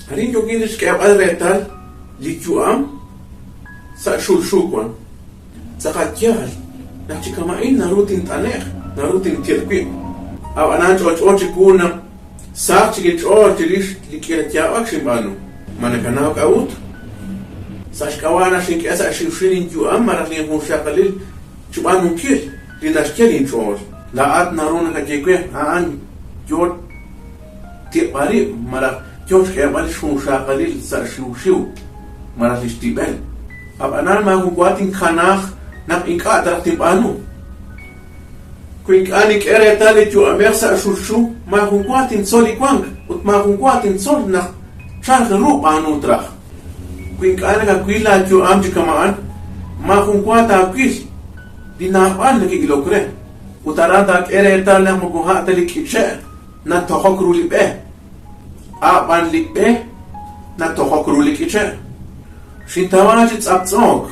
Harin yo gides que retal lichuam sa shulshukwan sa katyal na chikamain narutin tanek narutin tirpi aw anan choch kuna sa chikich lish likiatya akshimanu manakanaw kaut sa shkawana shinkasa shifrin juam maralin hushaqalil chubanu kil lidashkelin chor laat naruna kajekwe aan jot tipari mara josh kebal shushaqalil sa shushu mara lishtibel ab anan ma huwatin khanakh nak inka tibanu kuinkanik eretali ju amersa shushu ma huwatin solikwang ut ma huwatin sol na charru anu trach kuinkana kwila ju amji kamaan ma huwata kwis dinapan lagi ilokre utarada eretal na muguha talik ikshe na tohokru libe aban libe na tohokru likiche shintawana tsaptsok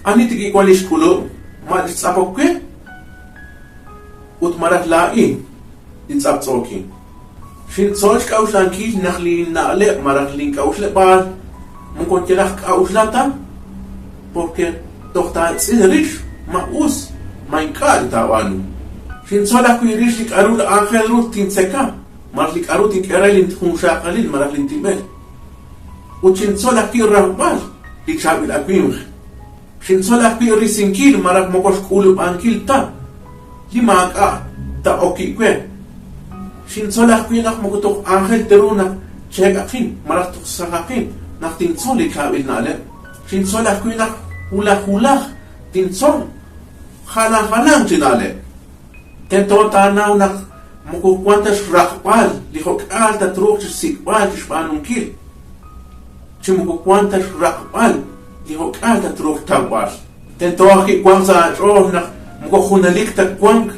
ani tigi kwalish kulo ma tsapokwe ut marat lai tsaptsoki shin soch kauslan ki nakhli nale marat lin kausle ba mukon kelakh kauslata porque tohta tsinrich maus mein kal tawanu shin sola kuirish lik arul akhel rutin seka marlik arutin kerelin hunsha qalil maralin tibel uchin sola ki rahbal lik shabil akwim shin sola ki risinkil marak mokos kulub ankil ta lima ka ta okikwe shin sola ki nak mokotok akhel teruna chegaqin marak tok saqaqin nak tin soli shabil nale shin sola ki nak hula tin sol khala tinale tento tanaw nak mukukuantas rakpal lihok alta truk sikpal tispanunkil chimukukuantas rakpal lihok alta truk tabal tento aki kwangsa atro nak mukukunalik takwang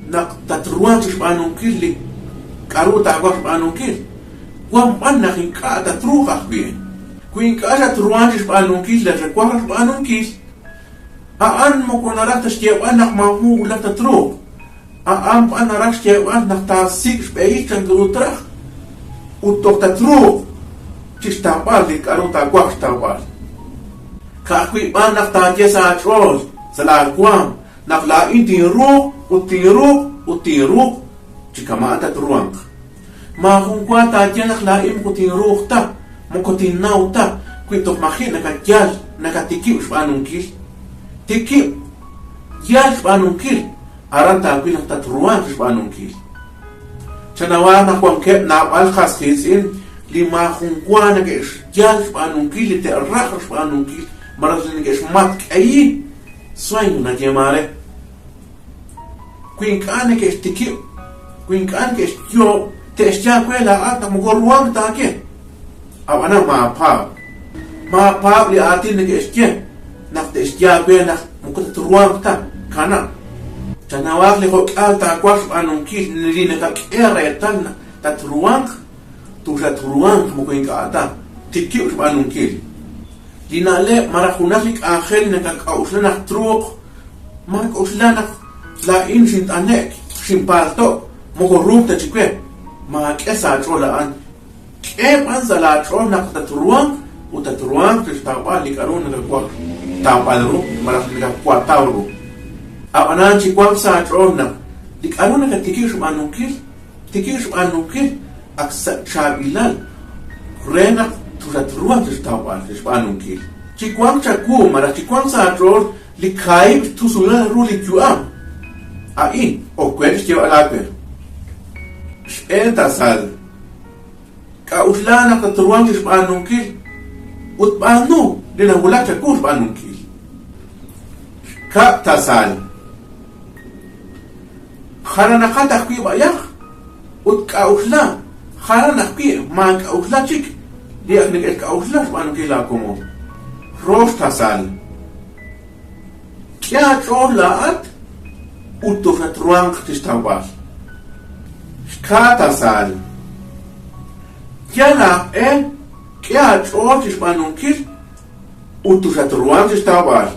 nak tatruan tispanunkil li karuta agwa tispanunkil kwampan nakinka tatruk akbi kuinka truan tispanunkil la rekwang tispanunkil aan mo ko naratas tiyawan nak mahu ulat tatro aan pa naras tiyawan nak tasik speit ang gulutrak utok tatro chistapal di karuta kwak stapal kakwi pa nak tatya sa atrol sa lagwam nak lain utiruk chikama tatruang mahungkwa tatya nak lain kutiruk ta mukotinaw ta kwitok makin nakatyal nakatikiw spanungkil tiki yas panunkil aranta bilang tatruan panunkil chanawa na kwangke na alkhas kisin lima khungwa na gesh yas panunkil te arrakh panunkil marazin gesh mat kai swing na gemare kwinkane gesh tiki kwinkane gesh yo te estia kwela ata mugorwang ta ke awana ma pa li atin gesh ke nak tesjabe nak mukut ruang ta kana tanawak le hok alta kwaf anunkil nilina ka kere tan tat ruang mukuin ka ata tikki anunkil dinale marakhunalik akhel nak kausla nak truk ma kausla nak la in sint anek simpalto mugorum ta chikwe ma kesa trolaan ke manzala tron nak tat ruang utatruang tistapal likarun nak kwak tapalru marak liga kwatawru awanan ci kwak sa tronna likarun nak tikish manukil aksa chabilal rena turatruang tistapal tispanukil ci kwak chaku marak ci kwak sa tron likai tusula ruli kuam ai o kwes ci alape entasal ka uslana ka truang tispanukil utbanu dina wala chakur panunkil ka tasal khana nakata kwi bayak ut ka usla khana nakwi man ka usla chik dia nek ka usla panunkil akomo rosh tasal kya cholat utofat ruang tistawal ka tasal kya na kya chotish panunkil utusat ruang tistawal